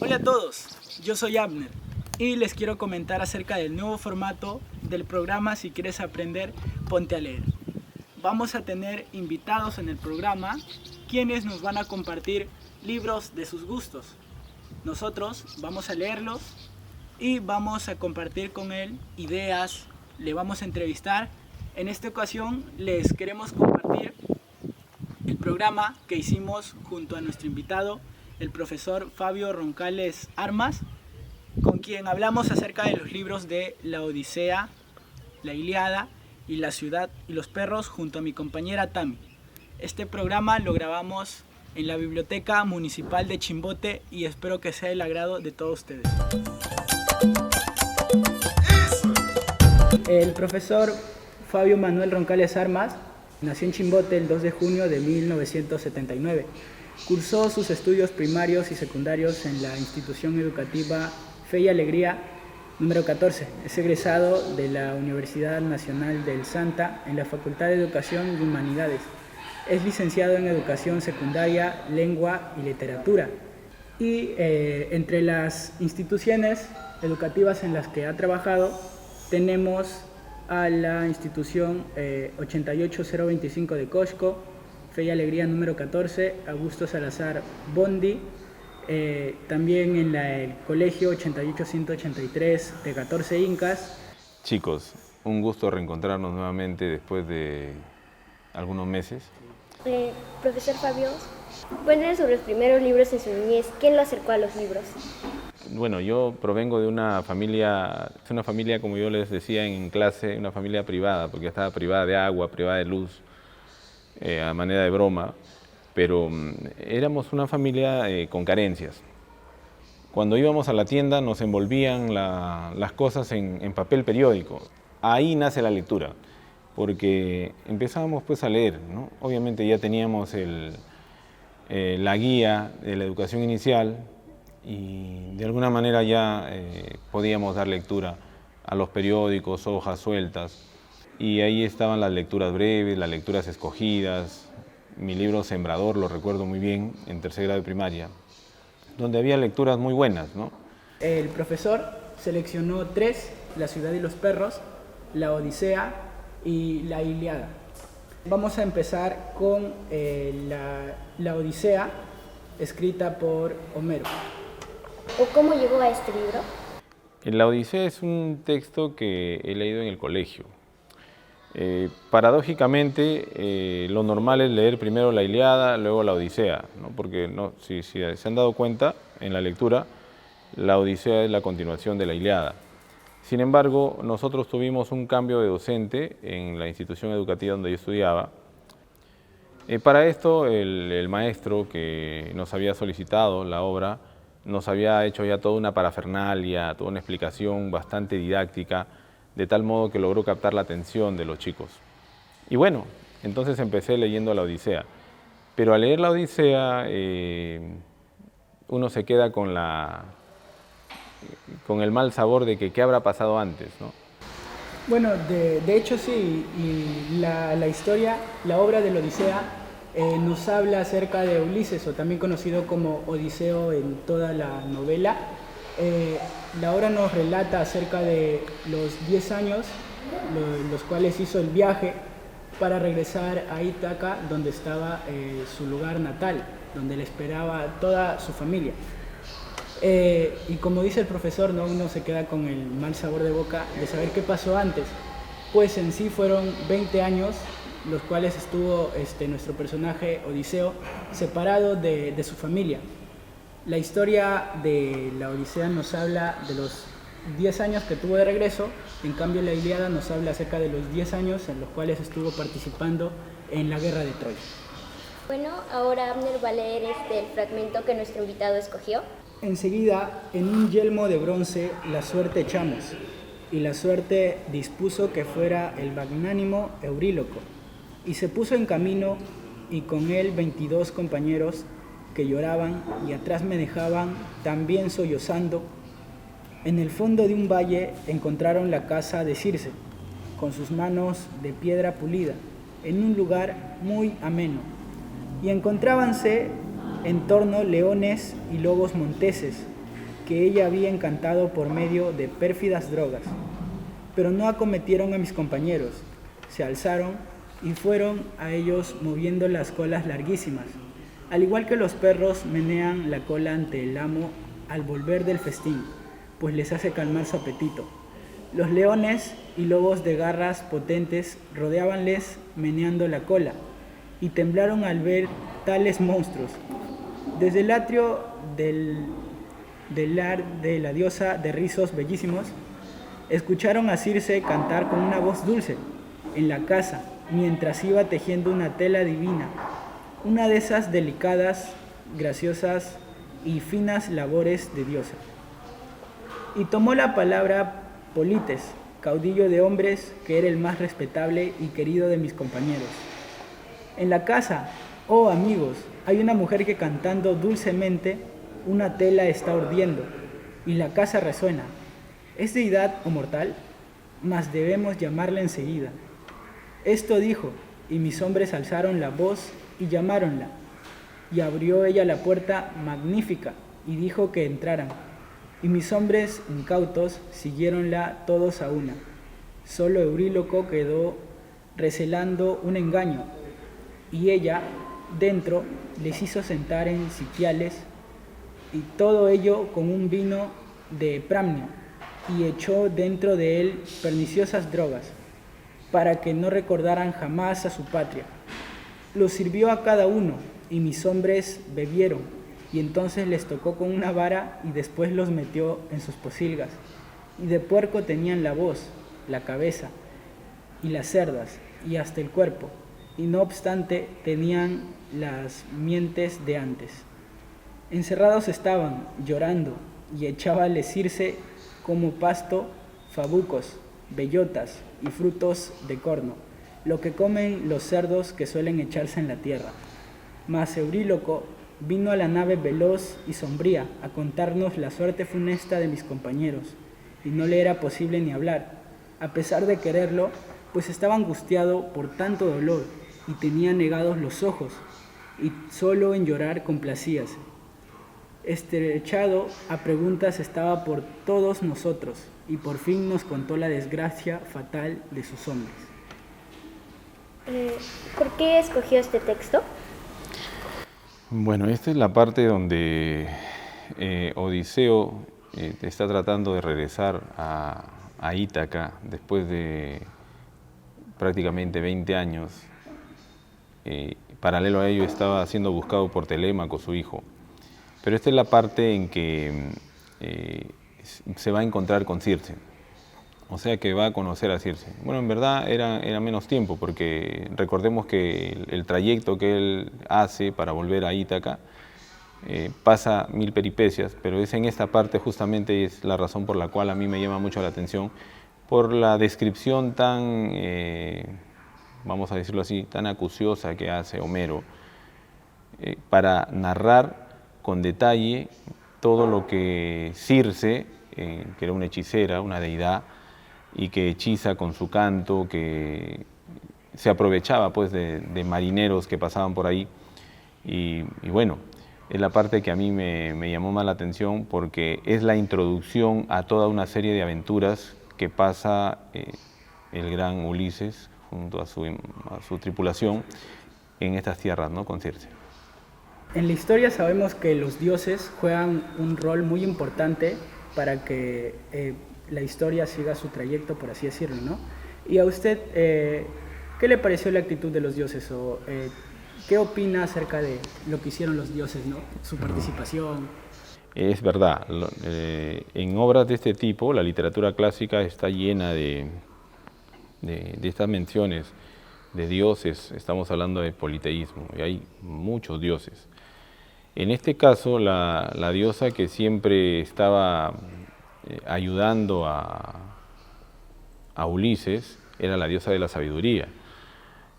Hola a todos, yo soy Abner y les quiero comentar acerca del nuevo formato del programa Si Quieres Aprender, Ponte a Leer. Vamos a tener invitados en el programa quienes nos van a compartir libros de sus gustos. Nosotros vamos a leerlos y vamos a compartir con él ideas, le vamos a entrevistar. En esta ocasión les queremos compartir el programa que hicimos junto a nuestro invitado, el profesor Fabio Roncales Armas, con quien hablamos acerca de los libros de La Odisea, La Ilíada y La Ciudad y los Perros junto a mi compañera Tami. Este programa lo grabamos en la Biblioteca Municipal de Chimbote y espero que sea del agrado de todos ustedes. El profesor Fabio Manuel Roncales Armas nació en Chimbote el 2 de junio de 1979. Cursó sus estudios primarios y secundarios en la institución educativa Fe y Alegría número 14. Es egresado de la Universidad Nacional del Santa en la Facultad de Educación y Humanidades. Es licenciado en Educación Secundaria, Lengua y Literatura. Y entre las instituciones educativas en las que ha trabajado tenemos a la institución 88025 de Cosco, Fe y Alegría número 14, Augusto Salazar Bondi, también en el colegio 88183 de 14 Incas. Chicos, un gusto reencontrarnos nuevamente después de algunos meses. Profesor Fabio, cuéntenos sobre los primeros libros en su niñez. ¿Quién lo acercó a los libros? Bueno, yo provengo de una familia, como yo les decía en clase, una familia privada, porque estaba privada de agua, privada de luz, a manera de broma, pero éramos una familia con carencias. Cuando íbamos a la tienda nos envolvían las cosas en papel periódico. Ahí nace la lectura, porque empezábamos pues a leer, ¿no? Obviamente ya teníamos la guía de la educación inicial y de alguna manera ya podíamos dar lectura a los periódicos, hojas sueltas. Y ahí estaban las lecturas breves, las lecturas escogidas, mi libro Sembrador, lo recuerdo muy bien, en tercer grado de primaria, donde había lecturas muy buenas, ¿no? El profesor seleccionó 3, La Ciudad y los Perros, La Odisea y La Ilíada. Vamos a empezar con la Odisea, escrita por Homero. ¿O cómo llegó a este libro? La Odisea es un texto que he leído en el colegio. Paradójicamente, lo normal es leer primero la Ilíada, luego la Odisea, ¿no? Porque si se han dado cuenta en la lectura, la Odisea es la continuación de la Ilíada. Sin embargo, nosotros tuvimos un cambio de docente en la institución educativa donde yo estudiaba. Para esto, el maestro que nos había solicitado la obra nos había hecho ya toda una parafernalia, toda una explicación bastante didáctica, de tal modo que logró captar la atención de los chicos. Y bueno, entonces empecé leyendo la Odisea. Pero al leer la Odisea, uno se queda con el mal sabor de que qué habrá pasado antes, ¿no? Bueno, de hecho sí, y la historia, la obra de la Odisea nos habla acerca de Ulises, o también conocido como Odiseo en toda la novela. La obra nos relata acerca de los 10 años, los cuales hizo el viaje para regresar a Ítaca, donde estaba su lugar natal, donde le esperaba toda su familia. Y como dice el profesor, ¿no? Uno se queda con el mal sabor de boca de saber qué pasó antes. Pues en sí fueron 20 años los cuales estuvo nuestro personaje Odiseo separado de su familia. La historia de la Odisea nos habla de los 10 años que tuvo de regreso, en cambio la Ilíada nos habla acerca de los 10 años en los cuales estuvo participando en la guerra de Troya. Bueno, ahora Abner va a leer el fragmento que nuestro invitado escogió. Enseguida, en un yelmo de bronce, la suerte echamos, y la suerte dispuso que fuera el magnánimo Euríloco, y se puso en camino, y con él 22 compañeros que lloraban y atrás me dejaban también sollozando. En el fondo de un valle encontraron la casa de Circe, con sus manos de piedra pulida, en un lugar muy ameno, y encontrábanse en torno leones y lobos monteses, que ella había encantado por medio de pérfidas drogas. Pero no acometieron a mis compañeros, se alzaron y fueron a ellos moviendo las colas larguísimas, al igual que los perros menean la cola ante el amo al volver del festín, pues les hace calmar su apetito. Los leones y lobos de garras potentes rodeábanles meneando la cola, y temblaron al ver tales monstruos. Desde el atrio del lar de la diosa de rizos bellísimos, escucharon a Circe cantar con una voz dulce en la casa, mientras iba tejiendo una tela divina, una de esas delicadas, graciosas y finas labores de diosa. Y tomó la palabra Polites, caudillo de hombres, que era el más respetable y querido de mis compañeros. En la casa, oh amigos, hay una mujer que cantando dulcemente una tela está urdiendo, y la casa resuena. ¿Es deidad o mortal? Mas debemos llamarla enseguida. Esto dijo, y mis hombres alzaron la voz y llamáronla. Y abrió ella la puerta magnífica, y dijo que entraran. Y mis hombres incautos siguiéronla todos a una. Solo Euríloco quedó recelando un engaño, y ella, dentro, les hizo sentar en sitiales, y todo ello con un vino de Pramnio, y echó dentro de él perniciosas drogas, para que no recordaran jamás a su patria. Los sirvió a cada uno, y mis hombres bebieron, y entonces les tocó con una vara, y después los metió en sus pocilgas. Y de puerco tenían la voz, la cabeza, y las cerdas, y hasta el cuerpo, y no obstante tenían las mientes de antes. Encerrados estaban, llorando, y echábales Circe como pasto fabucos, bellotas y frutos de corno, lo que comen los cerdos que suelen echarse en la tierra. Mas Euríloco vino a la nave veloz y sombría a contarnos la suerte funesta de mis compañeros, y no le era posible ni hablar, a pesar de quererlo, pues estaba angustiado por tanto dolor, y tenía negados los ojos, y solo en llorar complacíase. Estrechado a preguntas estaba por todos nosotros, y por fin nos contó la desgracia fatal de sus hombres. ¿Por qué escogió este texto? Bueno, esta es la parte donde Odiseo está tratando de regresar a Ítaca después de prácticamente 20 años. Paralelo a ello estaba siendo buscado por Telémaco, su hijo. Pero esta es la parte en que se va a encontrar con Circe, o sea que va a conocer a Circe. Bueno, en verdad era menos tiempo, porque recordemos que el trayecto que él hace para volver a Ítaca pasa 1000 peripecias, pero es en esta parte justamente es la razón por la cual a mí me llama mucho la atención, por la descripción tan, vamos a decirlo así, tan acuciosa que hace Homero, para narrar con detalle todo lo que Circe, que era una hechicera, una deidad, y que hechiza con su canto, que se aprovechaba pues de marineros que pasaban por ahí, y bueno, es la parte que a mí me llamó más la atención, porque es la introducción a toda una serie de aventuras que pasa el gran Ulises junto a su tripulación en estas tierras, ¿no?, con Circe. En la historia sabemos que los dioses juegan un rol muy importante para que la historia siga su trayecto, por así decirlo, ¿no? Y a usted, ¿qué le pareció la actitud de los dioses? O, ¿qué opina acerca de lo que hicieron los dioses, ¿no? Su participación. Es verdad, en obras de este tipo, la literatura clásica está llena de estas menciones de dioses. Estamos hablando de politeísmo, y hay muchos dioses. En este caso, la diosa que siempre estaba ayudando a Ulises era la diosa de la sabiduría.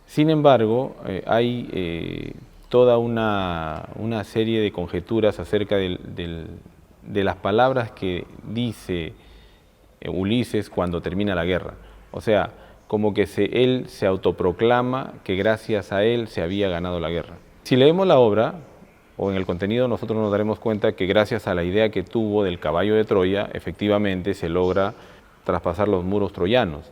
Sin embargo, hay toda una serie de conjeturas acerca de las palabras que dice Ulises cuando termina la guerra. O sea, como que él se autoproclama que gracias a él se había ganado la guerra. Si leemos la obra, o en el contenido nosotros nos daremos cuenta que gracias a la idea que tuvo del caballo de Troya, efectivamente se logra traspasar los muros troyanos,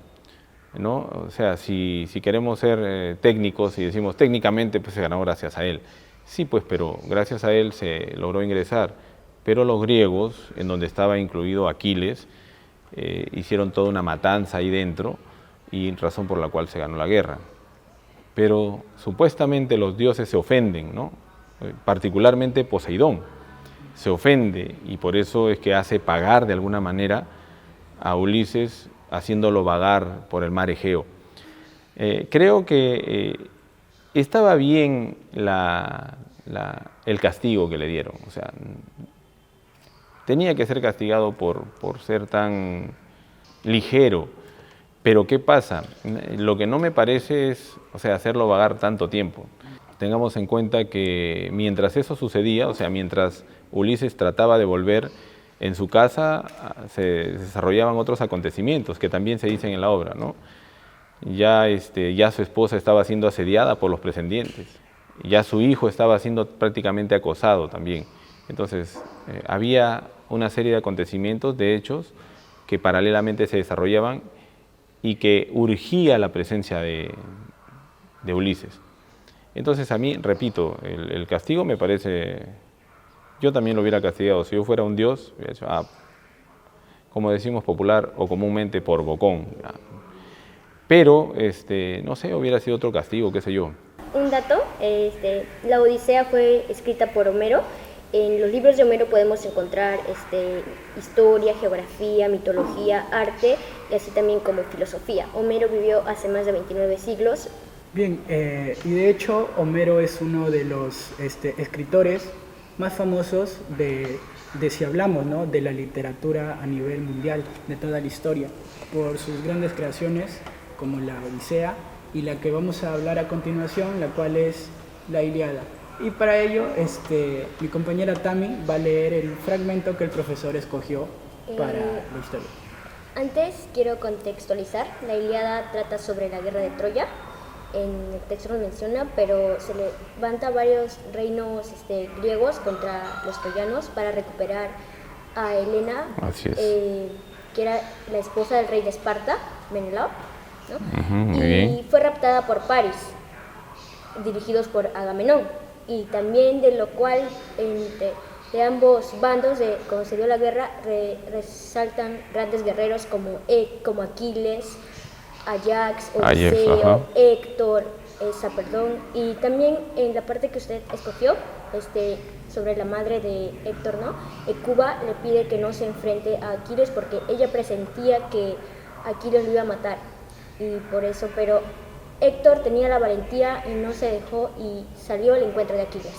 ¿no? O sea, si queremos ser técnicos y decimos técnicamente, pues se ganó gracias a él. Sí, pues, pero gracias a él se logró ingresar. Pero los griegos, en donde estaba incluido Aquiles, hicieron toda una matanza ahí dentro y razón por la cual se ganó la guerra. Pero supuestamente los dioses se ofenden, ¿no? Particularmente Poseidón se ofende y por eso es que hace pagar de alguna manera a Ulises haciéndolo vagar por el mar Egeo. Creo que estaba bien el castigo que le dieron, o sea, tenía que ser castigado por ser tan ligero, pero ¿qué pasa? Lo que no me parece es, o sea, hacerlo vagar tanto tiempo. Tengamos en cuenta que mientras eso sucedía, o sea, mientras Ulises trataba de volver, en su casa se desarrollaban otros acontecimientos que también se dicen en la obra, ¿no? Ya su esposa estaba siendo asediada por los pretendientes, ya su hijo estaba siendo prácticamente acosado también. Entonces, había una serie de acontecimientos, de hechos, que paralelamente se desarrollaban y que urgía la presencia de Ulises. Entonces a mí, repito, el castigo me parece, yo también lo hubiera castigado, si yo fuera un dios, hubiera dicho, como decimos popular o comúnmente, por bocón. Pero, no sé, hubiera sido otro castigo, qué sé yo. Un dato, la Odisea fue escrita por Homero. En los libros de Homero podemos encontrar historia, geografía, mitología, arte y así también como filosofía. Homero vivió hace más de 29 siglos. Bien, y de hecho Homero es uno de los escritores más famosos de si hablamos, ¿no?, de la literatura a nivel mundial, de toda la historia, por sus grandes creaciones como la Odisea y la que vamos a hablar a continuación, la cual es la Ilíada. Y para ello, mi compañera Tami va a leer el fragmento que el profesor escogió para la historia. Antes quiero contextualizar, la Ilíada trata sobre la guerra de Troya. En el texto nos menciona, pero se levanta varios reinos griegos contra los troyanos para recuperar a Helena, que era la esposa del rey de Esparta, Menelao, ¿no? Y fue raptada por Paris, dirigidos por Agamenón, y también de lo cual de ambos bandos, cuando se dio la guerra, resaltan grandes guerreros como Aquiles, Ajax, Odiseo, Héctor, y también en la parte que usted escogió, sobre la madre de Héctor, ¿no? Hecuba le pide que no se enfrente a Aquiles porque ella presentía que Aquiles lo iba a matar, y por eso, pero Héctor tenía la valentía y no se dejó y salió al encuentro de Aquiles.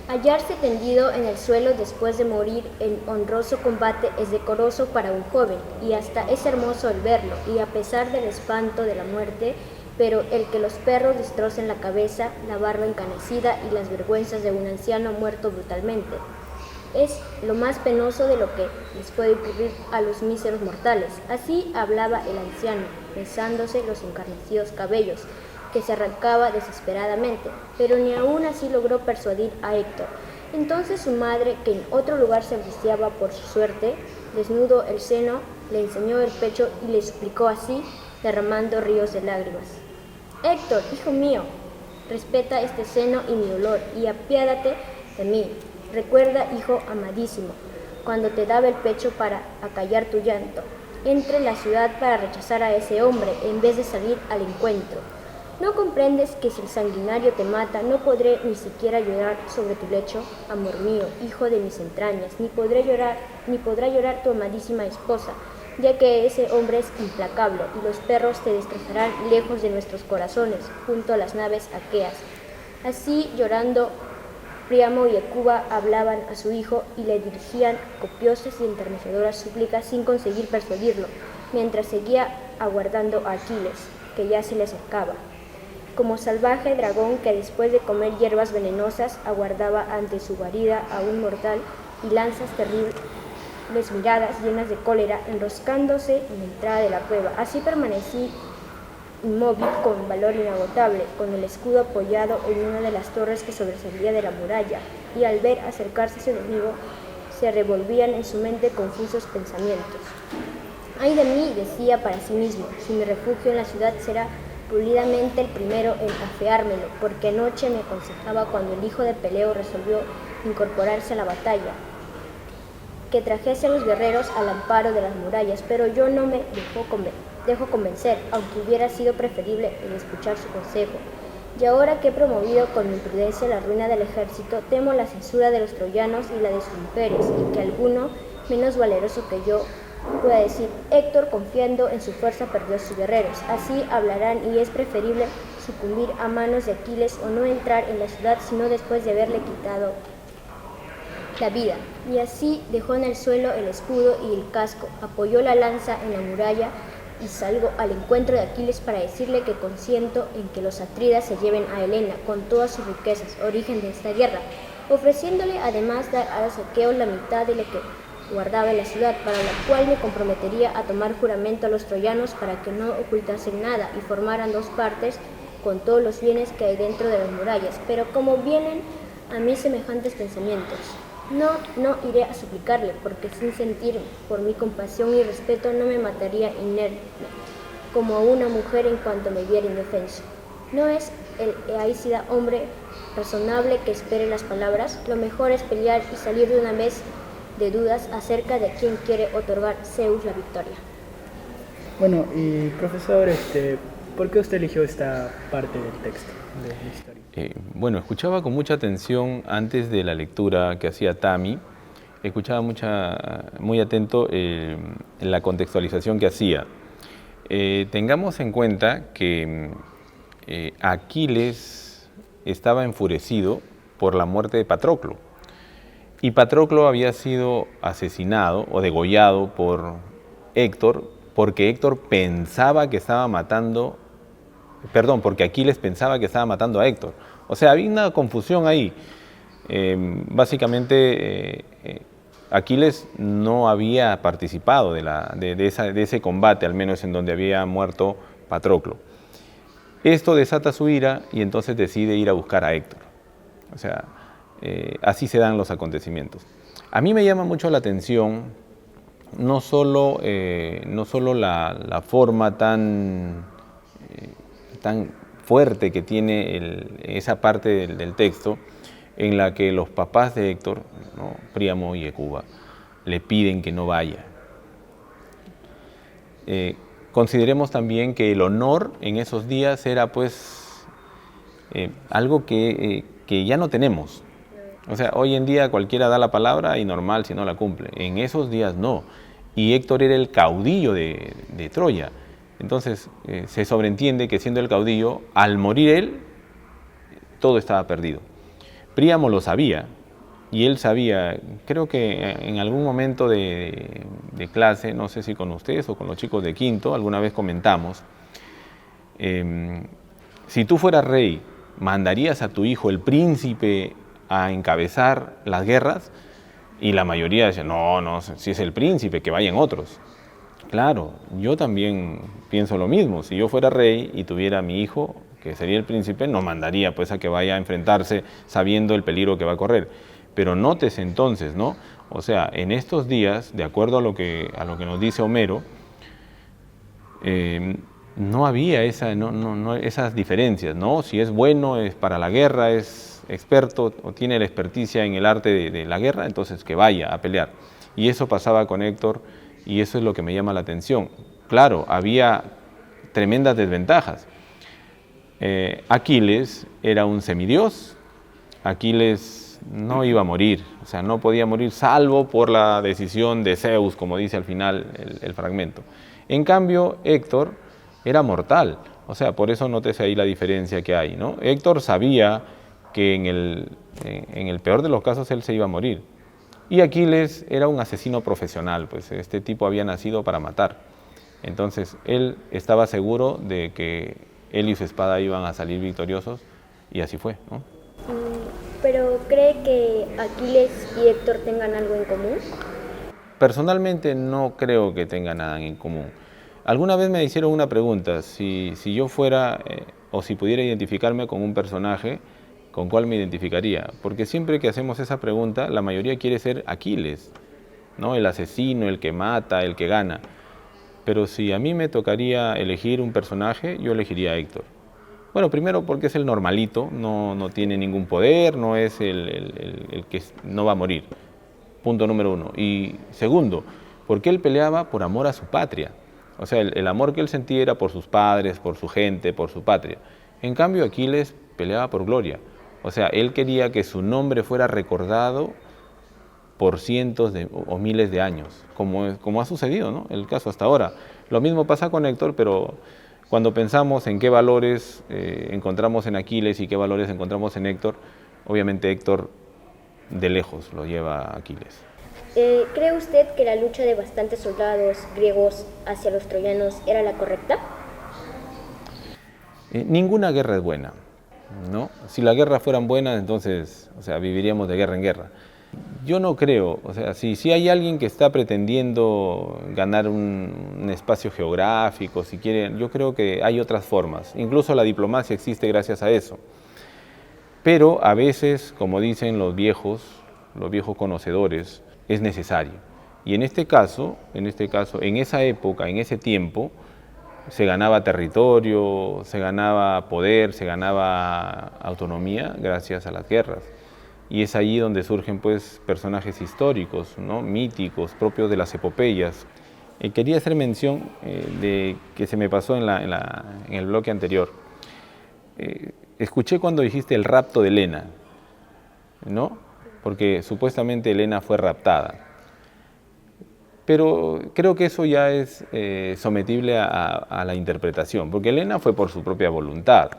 Hallarse tendido en el suelo después de morir en honroso combate es decoroso para un joven, y hasta es hermoso el verlo, y a pesar del espanto de la muerte, pero el que los perros destrocen la cabeza, la barba encanecida y las vergüenzas de un anciano muerto brutalmente, es lo más penoso de lo que les puede ocurrir a los míseros mortales. Así hablaba el anciano, besándose los encarnecidos cabellos, que se arrancaba desesperadamente, pero ni aún así logró persuadir a Héctor. Entonces su madre, que en otro lugar se angustiaba por su suerte, desnudó el seno, le enseñó el pecho y le suplicó así, derramando ríos de lágrimas: Héctor, hijo mío, respeta este seno y mi dolor, y apiádate de mí. Recuerda, hijo amadísimo, cuando te daba el pecho para acallar tu llanto. Entra en la ciudad para rechazar a ese hombre, en vez de salir al encuentro. ¿No comprendes que si el sanguinario te mata, no podré ni siquiera llorar sobre tu lecho, amor mío, hijo de mis entrañas, ni podrá llorar tu amadísima esposa, ya que ese hombre es implacable, y los perros te destrozarán lejos de nuestros corazones, junto a las naves aqueas? Así, llorando, Príamo y Hecuba hablaban a su hijo y le dirigían copiosas y enternecedoras súplicas sin conseguir persuadirlo, mientras seguía aguardando a Aquiles, que ya se le acercaba, como salvaje dragón que después de comer hierbas venenosas aguardaba ante su guarida a un mortal, y lanzas terribles miradas llenas de cólera enroscándose en la entrada de la cueva. Así permanecí inmóvil con valor inagotable, con el escudo apoyado en una de las torres que sobresalía de la muralla, y al ver acercarse a su enemigo, se revolvían en su mente confusos pensamientos. «Ay de mí», decía para sí mismo, «si mi refugio en la ciudad será pulidamente el primero en afeármelo, porque anoche me aconsejaba cuando el hijo de Peleo resolvió incorporarse a la batalla, que trajese a los guerreros al amparo de las murallas, pero yo no me dejo convencer, aunque hubiera sido preferible el escuchar su consejo. Y ahora que he promovido con mi imprudencia la ruina del ejército, temo la censura de los troyanos y la de sus mujeres, y que alguno menos valeroso que yo pueda decir, Héctor, confiando en su fuerza, perdió a sus guerreros. Así hablarán, y es preferible sucumbir a manos de Aquiles o no entrar en la ciudad sino después de haberle quitado la vida». Y así dejó en el suelo el escudo y el casco, apoyó la lanza en la muralla y salgo al encuentro de Aquiles para decirle que consiento en que los atridas se lleven a Helena con todas sus riquezas, origen de esta guerra, ofreciéndole además dar a los aqueos la mitad de lo que guardaba en la ciudad, para la cual me comprometería a tomar juramento a los troyanos para que no ocultasen nada y formaran 2 partes con todos los bienes que hay dentro de las murallas. Pero como vienen a mí semejantes pensamientos, no iré a suplicarle, porque sin sentir por mí compasión y respeto no me mataría inerme, como a una mujer en cuanto me viera indefenso. ¿No es el Eácida hombre razonable que espere las palabras? Lo mejor es pelear y salir de una vez de dudas acerca de quién quiere otorgar Zeus la victoria. Bueno, y profesor, ¿por qué usted eligió esta parte del texto de la historia? Bueno, escuchaba con mucha atención antes de la lectura que hacía Tami, escuchaba muy atento la contextualización que hacía. Tengamos en cuenta que Aquiles estaba enfurecido por la muerte de Patroclo, y Patroclo había sido asesinado o degollado por Héctor porque porque Aquiles pensaba que estaba matando a Héctor. O sea, había una confusión ahí. Básicamente, Aquiles no había participado de ese combate, al menos en donde había muerto Patroclo. Esto desata su ira y entonces decide ir a buscar a Héctor. O sea, así se dan los acontecimientos. A mí me llama mucho la atención no solo la forma tan fuerte que tiene esa parte del texto, en la que los papás de Héctor, ¿no?, Príamo y Hecuba, le piden que no vaya. Consideremos también que el honor en esos días era algo que ya no tenemos. O sea, hoy en día cualquiera da la palabra y normal si no la cumple. En esos días no. Y Héctor era el caudillo de Troya. Entonces se sobreentiende que siendo el caudillo, al morir él, todo estaba perdido. Príamo lo sabía, y él sabía, creo que en algún momento de clase, no sé si con ustedes o con los chicos de quinto, alguna vez comentamos, si tú fueras rey, ¿mandarías a tu hijo, el príncipe, a encabezar las guerras? Y la mayoría decía, no, si es el príncipe, que vayan otros. Claro, yo también pienso lo mismo. Si yo fuera rey y tuviera a mi hijo, que sería el príncipe, no mandaría a que vaya a enfrentarse sabiendo el peligro que va a correr. Pero nótese entonces, ¿no? O sea, en estos días, de acuerdo a lo que nos dice Homero, no había esas diferencias, ¿no? Si es bueno, es para la guerra, es experto o tiene la experticia en el arte de la guerra, entonces que vaya a pelear. Y eso pasaba con Héctor, y eso es lo que me llama la atención. Claro, había tremendas desventajas. Aquiles era un semidios. Aquiles no iba a morir, o sea, no podía morir salvo por la decisión de Zeus, como dice al final el fragmento. En cambio, Héctor era mortal, o sea, por eso nótese ahí la diferencia que hay, ¿no? Héctor sabía que en el peor de los casos él se iba a morir. Y Aquiles era un asesino profesional, pues este tipo había nacido para matar. Entonces él estaba seguro de que él y su espada iban a salir victoriosos, y así fue, ¿no? ¿Pero cree que Aquiles y Héctor tengan algo en común? Personalmente no creo que tengan nada en común. Alguna vez me hicieron una pregunta, si yo fuera o si pudiera identificarme con un personaje, ¿con cuál me identificaría? Porque siempre que hacemos esa pregunta, la mayoría quiere ser Aquiles, ¿no? El asesino, el que mata, el que gana. Pero si a mí me tocaría elegir un personaje, yo elegiría a Héctor. Bueno, primero porque es el normalito, no tiene ningún poder, no es el que no va a morir. Punto número uno. Y segundo, porque él peleaba por amor a su patria. O sea, el amor que él sentía era por sus padres, por su gente, por su patria. En cambio, Aquiles peleaba por gloria. O sea, él quería que su nombre fuera recordado por cientos o miles de años, como ha sucedido, ¿no? El caso hasta ahora. Lo mismo pasa con Héctor, pero cuando pensamos en qué valores encontramos en Aquiles y qué valores encontramos en Héctor, obviamente Héctor de lejos lo lleva a Aquiles. ¿Cree usted que la lucha de bastantes soldados griegos hacia los troyanos era la correcta? Ninguna guerra es buena, ¿no? Si las guerras fueran buenas, entonces, o sea, viviríamos de guerra en guerra. Yo no creo, o sea, si hay alguien que está pretendiendo ganar un espacio geográfico, si quiere, yo creo que hay otras formas. Incluso la diplomacia existe gracias a eso. Pero a veces, como dicen los viejos conocedores, es necesario. Y en este caso, en esa época, en ese tiempo, se ganaba territorio, se ganaba poder, se ganaba autonomía gracias a las guerras. Y es allí donde surgen pues personajes históricos, ¿no? Míticos, propios de las epopeyas. Quería hacer mención de que se me pasó en el bloque anterior. Escuché cuando dijiste el rapto de Helena, ¿no? Porque supuestamente Helena fue raptada. Pero creo que eso ya es sometible a la interpretación, porque Helena fue por su propia voluntad,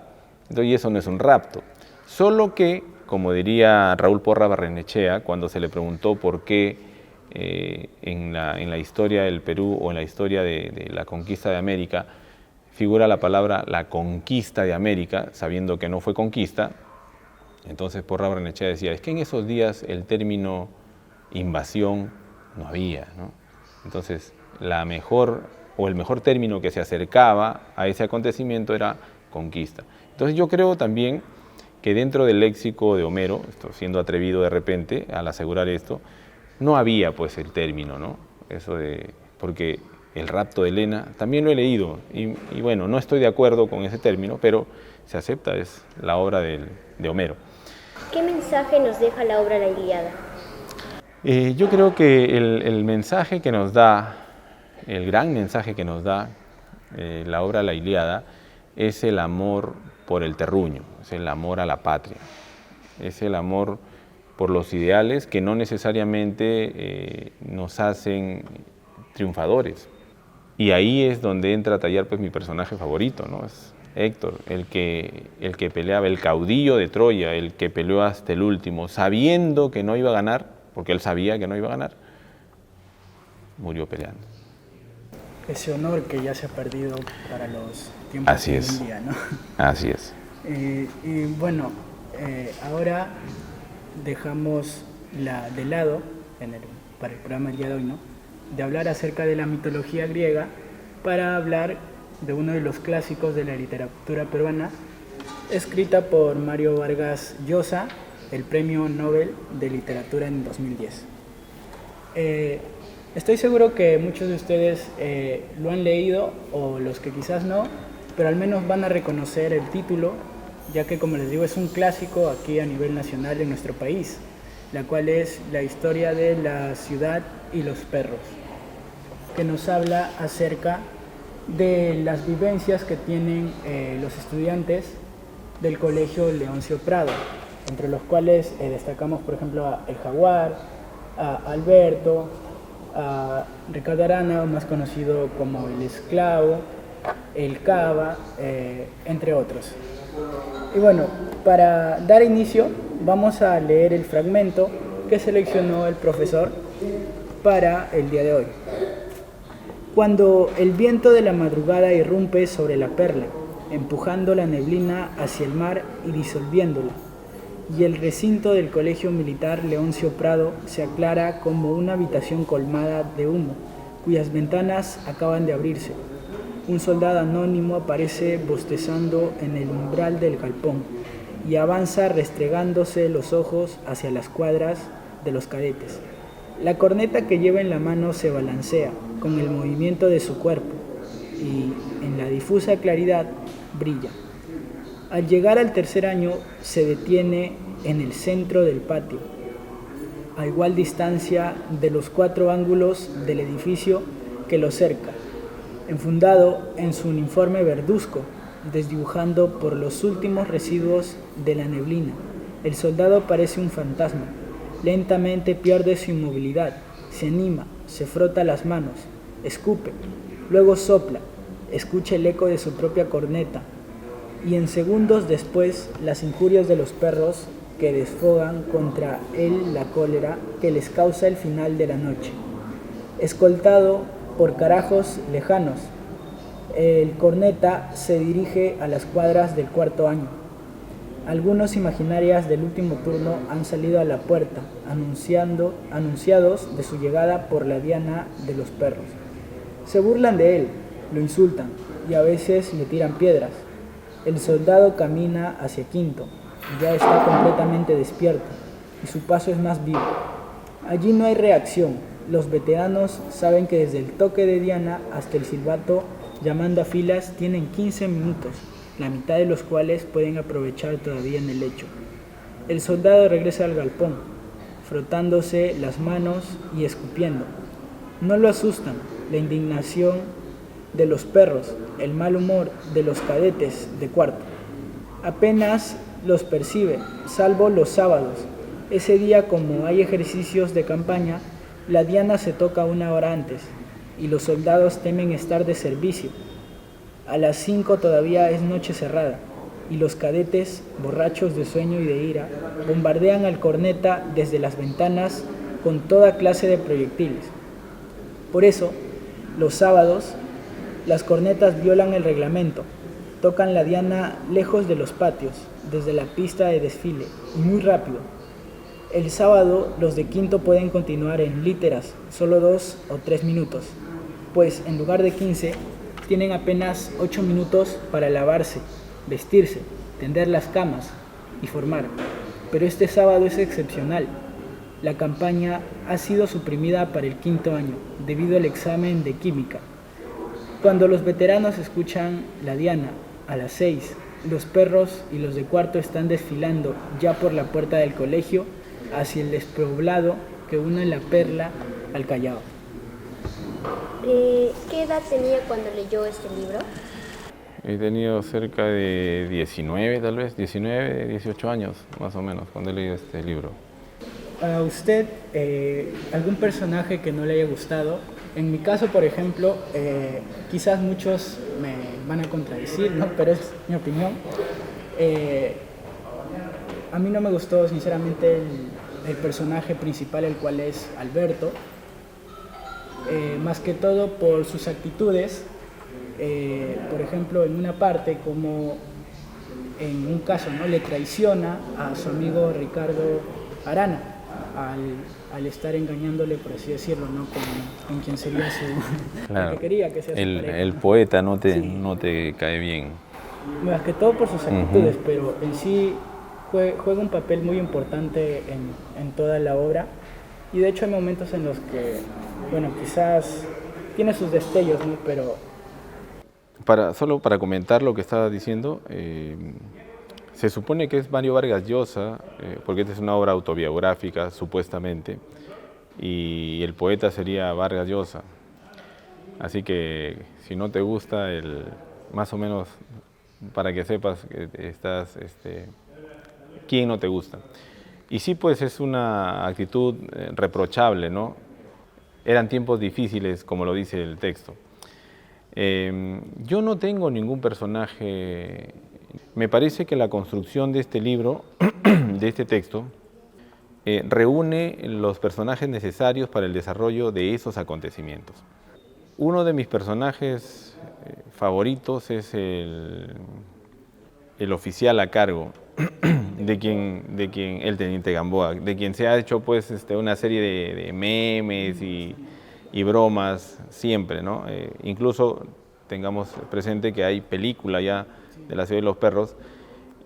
entonces eso no es un rapto. Solo que, como diría Raúl Porra Barrenechea, cuando se le preguntó por qué en la historia del Perú o en la historia de la conquista de América figura la palabra la conquista de América, sabiendo que no fue conquista, entonces Porra Barrenechea decía, es que en esos días el término invasión no había, ¿no? Entonces, el mejor término que se acercaba a ese acontecimiento era conquista. Entonces, yo creo también que dentro del léxico de Homero, estoy siendo atrevido de repente al asegurar esto, no había pues el término, ¿no? Porque el rapto de Helena, también lo he leído, y bueno, no estoy de acuerdo con ese término, pero se acepta, es la obra de Homero. ¿Qué mensaje nos deja la obra La Ilíada? Yo creo que el mensaje que nos da, el gran mensaje que nos da la obra La Ilíada es el amor por el terruño, es el amor a la patria, es el amor por los ideales que no necesariamente nos hacen triunfadores. Y ahí es donde entra a tallar pues mi personaje favorito, ¿no? Es Héctor, el que peleaba, el caudillo de Troya, el que peleó hasta el último, sabiendo que no iba a ganar, porque él sabía que no iba a ganar, murió peleando. Ese honor que ya se ha perdido para los tiempos de hoy en día, ¿no? Así es. Y bueno, ahora dejamos de lado, para el programa del día de hoy, ¿no?, de hablar acerca de la mitología griega para hablar de uno de los clásicos de la literatura peruana, escrita por Mario Vargas Llosa, el Premio Nobel de Literatura en 2010. Estoy seguro que muchos de ustedes lo han leído, o los que quizás no, pero al menos van a reconocer el título, ya que, como les digo, es un clásico aquí a nivel nacional en nuestro país, la cual es La historia de la ciudad y los perros, que nos habla acerca de las vivencias que tienen los estudiantes del Colegio Leoncio Prado, entre los cuales destacamos, por ejemplo, a El Jaguar, a Alberto, a Ricardo Arana, más conocido como El Esclavo, El Cava, entre otros. Y bueno, para dar inicio, vamos a leer el fragmento que seleccionó el profesor para el día de hoy. Cuando el viento de la madrugada irrumpe sobre la perla, empujando la neblina hacia el mar y disolviéndola, y el recinto del Colegio Militar Leoncio Prado se aclara como una habitación colmada de humo, cuyas ventanas acaban de abrirse, un soldado anónimo aparece bostezando en el umbral del galpón y avanza restregándose los ojos hacia las cuadras de los cadetes. La corneta que lleva en la mano se balancea con el movimiento de su cuerpo y en la difusa claridad brilla. Al llegar al tercer año se detiene en el centro del patio, a igual distancia de los 4 ángulos del edificio que lo cerca, enfundado en su uniforme verduzco, desdibujando por los últimos residuos de la neblina. El soldado parece un fantasma. Lentamente pierde su inmovilidad, se anima, se frota las manos, escupe, luego sopla, escucha el eco de su propia corneta y en segundos después las injurias de los perros que desfogan contra él la cólera que les causa el final de la noche. Escoltado por carajos lejanos, el corneta se dirige a las cuadras del 4º año. Algunos imaginarias del último turno han salido a la puerta, anunciados de su llegada por la diana de los perros. Se burlan de él, lo insultan y a veces le tiran piedras. El soldado camina hacia Quinto, ya está completamente despierto y su paso es más vivo. Allí no hay reacción. Los veteranos saben que desde el toque de diana hasta el silbato llamando a filas tienen 15 minutos, la mitad de los cuales pueden aprovechar todavía en el lecho. El soldado regresa al galpón, frotándose las manos y escupiendo. No lo asustan la indignación de los perros, el mal humor de los cadetes de cuarto. Apenas los percibe, salvo los sábados. Ese día, como hay ejercicios de campaña, la diana se toca 1 hora antes y los soldados temen estar de servicio. A las 5 todavía es noche cerrada y los cadetes, borrachos de sueño y de ira, bombardean al corneta desde las ventanas con toda clase de proyectiles. Por eso, los sábados, las cornetas violan el reglamento, tocan la diana lejos de los patios, desde la pista de desfile, y muy rápido. El sábado, los de Quinto pueden continuar en líteras, solo 2 o 3 minutos, pues en lugar de 15, tienen apenas 8 minutos para lavarse, vestirse, tender las camas y formar. Pero este sábado es excepcional. La campaña ha sido suprimida para el 5º año, debido al examen de química. Cuando los veteranos escuchan la diana a las 6, los perros y los de cuarto están desfilando ya por la puerta del colegio hacia el despoblado que une la Perla al Callao. ¿Qué edad tenía cuando leyó este libro? He tenido cerca de 19, tal vez, 19, 18 años, más o menos, cuando he leído este libro. Para usted, ¿algún personaje que no le haya gustado? En mi caso, por ejemplo, quizás muchos me van a contradecir, ¿no? Pero es mi opinión. A mí no me gustó, sinceramente, el personaje principal, el cual es Alberto. Más que todo por sus actitudes, por ejemplo, en una parte, como en un caso, ¿no? Le traiciona a su amigo Ricardo Arana al estar engañándole, por así decirlo, ¿no? Con quien sería su Claro. que quería que sea su pareja. El poeta no Sí. te cae bien. Más que todo por sus actitudes, pero en sí juega un papel muy importante en toda la obra. Y de hecho hay momentos en los que, bueno, quizás tiene sus destellos, ¿no? Pero Solo para comentar lo que estaba diciendo, se supone que es Mario Vargas Llosa, porque esta es una obra autobiográfica, supuestamente, y el poeta sería Vargas Llosa. Así que si no te gusta, más o menos para que sepas que estás, quién no te gusta. Y sí, pues es una actitud reprochable, ¿no? Eran tiempos difíciles, como lo dice el texto. Yo no tengo ningún personaje. Me parece que la construcción de este libro, de este texto, reúne los personajes necesarios para el desarrollo de esos acontecimientos. Uno de mis personajes favoritos es el oficial a cargo, de quien el teniente Gamboa, de quien se ha hecho pues una serie de memes y bromas siempre, ¿no? Incluso tengamos presente que hay película ya de La ciudad de los perros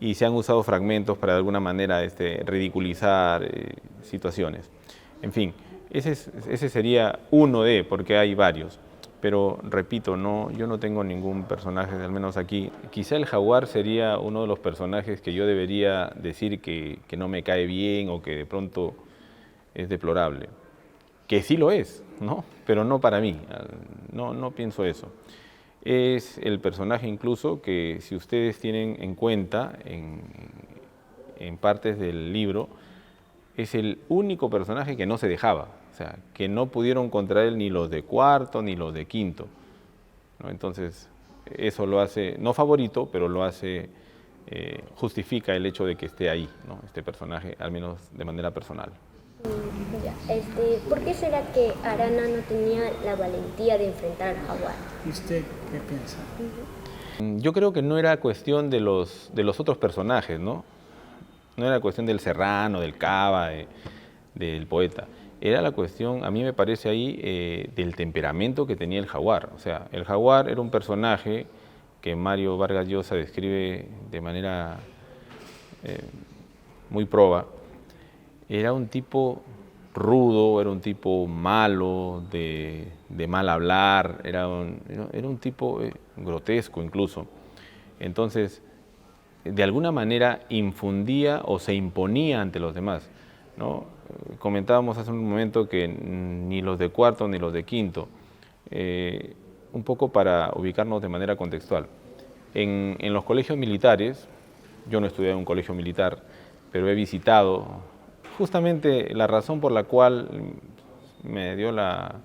y se han usado fragmentos para de alguna manera ridiculizar situaciones. En fin, ese sería uno porque hay varios. Pero repito, yo no tengo ningún personaje, al menos aquí. Quizá el jaguar sería uno de los personajes que yo debería decir que no me cae bien o que de pronto es deplorable. Que sí lo es, ¿no? Pero no para mí, no pienso eso. Es el personaje incluso que, si ustedes tienen en cuenta en partes del libro, es el único personaje que no se dejaba. O sea, que no pudieron contra él ni los de cuarto ni los de quinto, ¿no? Entonces, eso lo hace, no favorito, pero lo hace, justifica el hecho de que esté ahí, ¿no? Este personaje, al menos de manera personal. ¿Por qué será que Arana no tenía la valentía de enfrentar al jaguar? ¿Y usted qué piensa? Yo creo que no era cuestión de los otros personajes, ¿no? No era cuestión del Serrano, del Cava, del poeta. Era la cuestión, a mí me parece ahí, del temperamento que tenía el jaguar. O sea, el jaguar era un personaje que Mario Vargas Llosa describe de manera muy proba. Era un tipo rudo, era un tipo malo, de mal hablar, era un tipo grotesco incluso. Entonces, de alguna manera infundía o se imponía ante los demás, ¿no? Comentábamos hace un momento que ni los de cuarto ni los de quinto, un poco para ubicarnos de manera contextual. En los colegios militares, yo no estudié en un colegio militar, pero he visitado, justamente la razón por la cual me dio la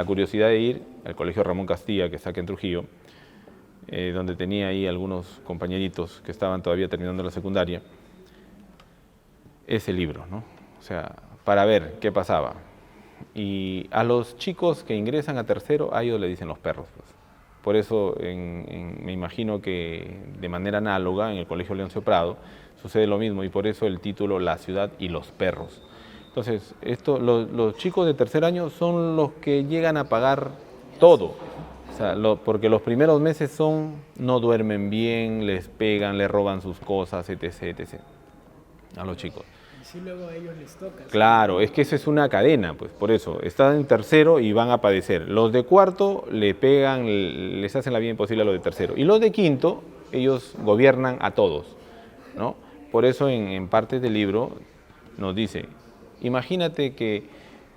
curiosidad de ir al colegio Ramón Castilla, que está aquí en Trujillo, donde tenía ahí algunos compañeritos que estaban todavía terminando la secundaria, ese libro, ¿no? O sea, para ver qué pasaba. Y a los chicos que ingresan a tercero, a ellos le dicen los perros, pues. Por eso me imagino que de manera análoga en el Colegio Leoncio Prado sucede lo mismo, y por eso el título La ciudad y los perros. Entonces, los chicos de tercer año son los que llegan a pagar todo. O sea, porque los primeros meses no duermen bien, les pegan, les roban sus cosas, etc., etc. A los chicos. Sí, luego a ellos les toca. Claro, es que eso es una cadena, pues por eso. Están en tercero y van a padecer. Los de cuarto le pegan, les hacen la vida imposible a los de tercero. Y los de quinto, ellos gobiernan a todos, ¿no? Por eso en partes del libro nos dice, imagínate que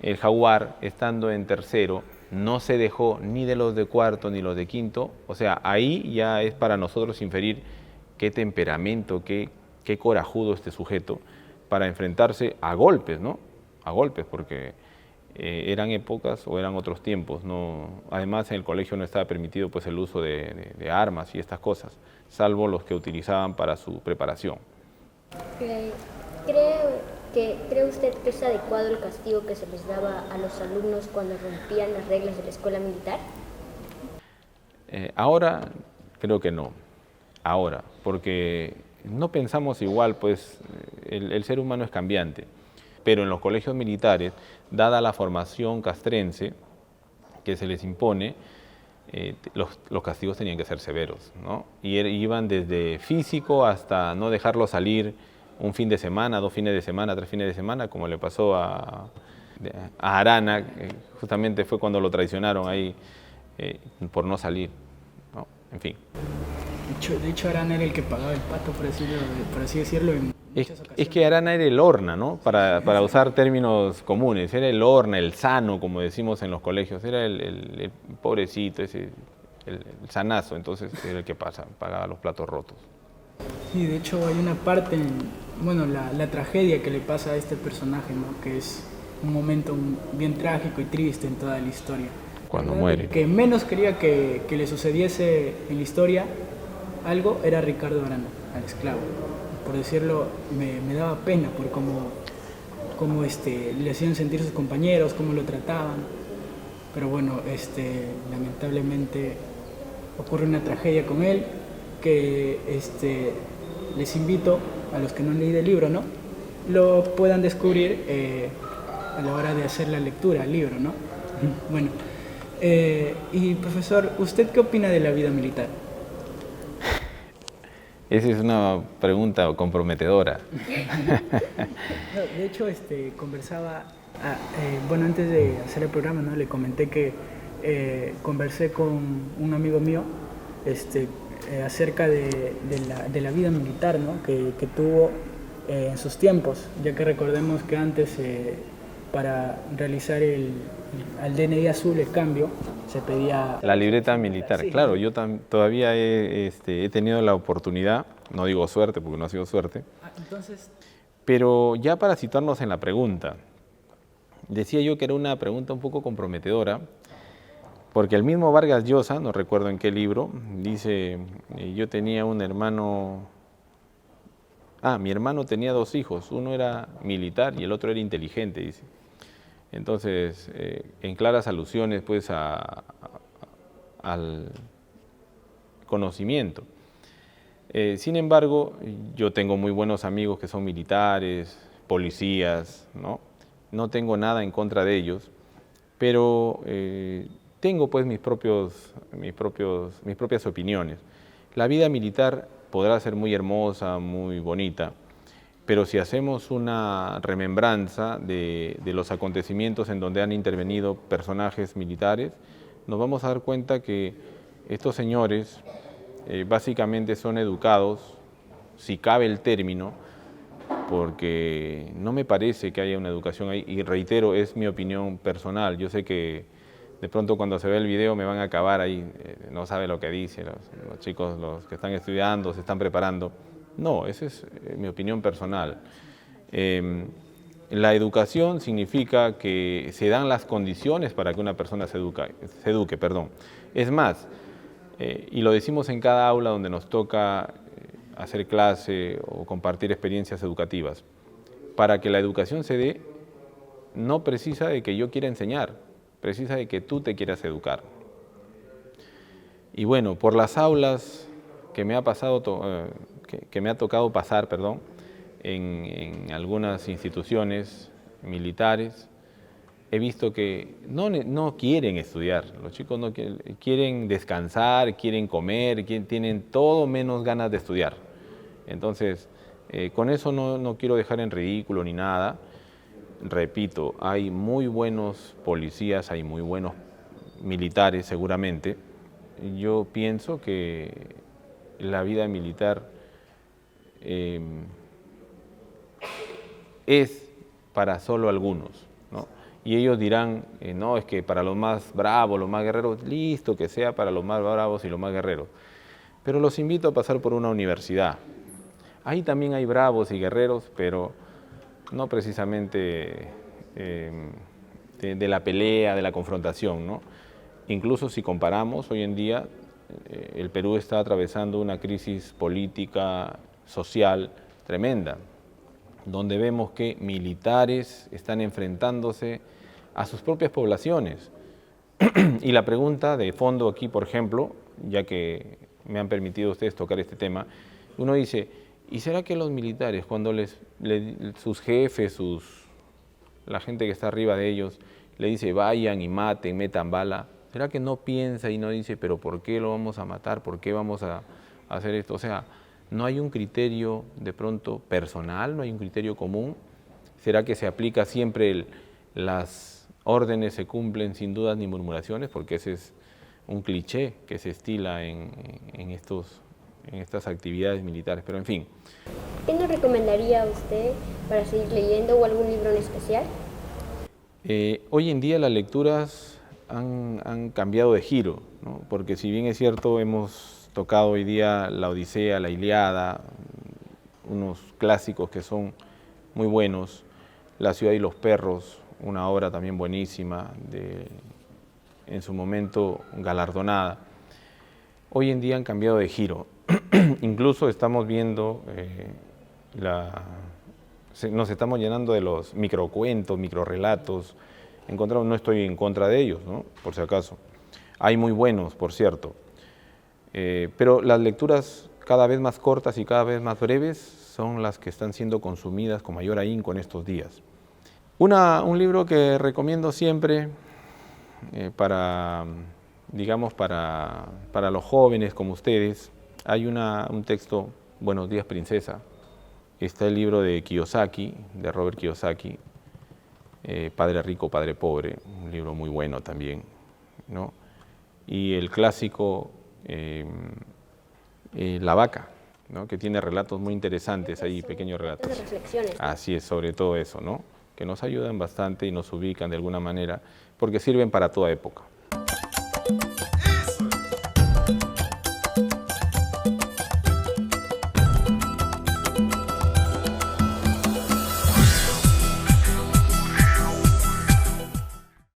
el jaguar, estando en tercero, no se dejó ni de los de cuarto ni los de quinto. O sea, ahí ya es para nosotros inferir qué temperamento, qué corajudo este sujeto, para enfrentarse a golpes, ¿no? A golpes, porque eran épocas o eran otros tiempos, ¿no? Además, en el colegio no estaba permitido pues el uso de armas y estas cosas, salvo los que utilizaban para su preparación. ¿Cree usted que es adecuado el castigo que se les daba a los alumnos cuando rompían las reglas de la escuela militar? Ahora creo que no. Ahora, porque no pensamos igual, pues el ser humano es cambiante, pero en los colegios militares, dada la formación castrense que se les impone, los castigos tenían que ser severos, ¿no? Y iban desde físico hasta no dejarlo salir un fin de semana, 2 fines de semana, 3 fines de semana, como le pasó a Arana, justamente fue cuando lo traicionaron ahí por no salir, ¿no? En fin. De hecho, Arana era el que pagaba el pato, por así decirlo, en muchas ocasiones. Es que Arana era el horna, ¿no? Para usar términos comunes, era el horna, el sano, como decimos en los colegios, era el pobrecito, el sanazo, entonces era el que pagaba los platos rotos. Sí, de hecho hay una parte, la tragedia que le pasa a este personaje, ¿no? Que es un momento bien trágico y triste en toda la historia. Cuando muere. Que menos quería que le sucediese en la historia algo era Ricardo Arana, al esclavo. Por decirlo, me daba pena por cómo le hacían sentir sus compañeros, cómo lo trataban. Pero bueno, lamentablemente ocurre una tragedia con él que les invito a los que no han leído el libro, ¿no? Lo puedan descubrir a la hora de hacer la lectura del libro, ¿no? Bueno, Y profesor, ¿usted qué opina de la vida militar? Esa es una pregunta comprometedora. No, de hecho, conversaba, bueno, antes de hacer el programa, ¿no? Le comenté que conversé con un amigo mío acerca de la vida militar, ¿no? que tuvo en sus tiempos, ya que recordemos que antes para realizar al DNI azul, el cambio, se pedía... La libreta militar, sí. Claro, yo todavía he tenido la oportunidad, no digo suerte porque no ha sido suerte, Entonces, pero ya para situarnos en la pregunta, decía yo que era una pregunta un poco comprometedora, porque el mismo Vargas Llosa, no recuerdo en qué libro, dice, yo tenía un hermano, mi hermano tenía 2 hijos, uno era militar y el otro era inteligente, dice. Entonces, en claras alusiones pues al conocimiento. Sin embargo, yo tengo muy buenos amigos que son militares, policías, ¿no? No tengo nada en contra de ellos, pero tengo pues mis propias opiniones. La vida militar podrá ser muy hermosa, muy bonita, pero si hacemos una remembranza de los acontecimientos en donde han intervenido personajes militares, nos vamos a dar cuenta que estos señores básicamente son educados, si cabe el término, porque no me parece que haya una educación ahí, y reitero, es mi opinión personal. Yo sé que de pronto cuando se ve el video me van a acabar ahí, no sabe lo que dice, los chicos, los que están estudiando, se están preparando. No, esa es mi opinión personal. La educación significa que se dan las condiciones para que una persona se eduque. Es más, y lo decimos en cada aula donde nos toca hacer clase o compartir experiencias educativas. Para que la educación se dé, no precisa de que yo quiera enseñar, precisa de que tú te quieras educar. Y bueno, por las aulas que me ha tocado pasar, en algunas instituciones militares, he visto que no quieren estudiar. Los chicos no quieren descansar, quieren comer, tienen todo menos ganas de estudiar. Entonces, con eso no quiero dejar en ridículo ni nada. Repito, hay muy buenos policías, hay muy buenos militares seguramente. Yo pienso que la vida militar es para solo algunos, ¿no? Y ellos dirán, no, es que para los más bravos, los más guerreros, listo, que sea para los más bravos y los más guerreros. Pero los invito a pasar por una universidad. Ahí también hay bravos y guerreros, pero no precisamente de la pelea, de la confrontación, ¿no? Incluso si comparamos, hoy en día el Perú está atravesando una crisis política, social tremenda, donde vemos que militares están enfrentándose a sus propias poblaciones. Y la pregunta de fondo aquí, por ejemplo, ya que me han permitido ustedes tocar este tema, uno dice, ¿y será que los militares, cuando sus jefes, la gente que está arriba de ellos, le dice vayan y maten, metan bala, será que no piensa y no dice, pero ¿por qué lo vamos a matar? ¿Por qué vamos a hacer esto? O sea, no hay un criterio de pronto personal, no hay un criterio común. ¿Será que se aplica siempre las órdenes se cumplen sin dudas ni murmuraciones? Porque ese es un cliché que se estila en estas actividades militares, pero en fin. ¿Qué nos recomendaría a usted para seguir leyendo o algún libro en especial? Hoy en día las lecturas han cambiado de giro, ¿no? Porque si bien es cierto, hemos tocado hoy día la Odisea, la Ilíada, unos clásicos que son muy buenos, La ciudad y los perros, una obra también buenísima, en su momento galardonada. Hoy en día han cambiado de giro. Incluso estamos viendo, nos estamos llenando de los microcuentos, microrelatos. No estoy en contra de ellos, ¿no? Por si acaso. Hay muy buenos, por cierto. Pero las lecturas cada vez más cortas y cada vez más breves son las que están siendo consumidas con mayor ahínco en estos días. Un libro que recomiendo siempre digamos, para los jóvenes como ustedes, hay un texto, Buenos días, princesa. Está el libro de Kiyosaki, de Robert Kiyosaki, Padre rico, padre pobre, un libro muy bueno también, ¿no? Y el clásico La vaca, ¿no? Que tiene relatos muy interesantes ahí, pequeños relatos. De reflexiones, ¿no? Así es, sobre todo eso, ¿no? Que nos ayudan bastante y nos ubican de alguna manera, porque sirven para toda época.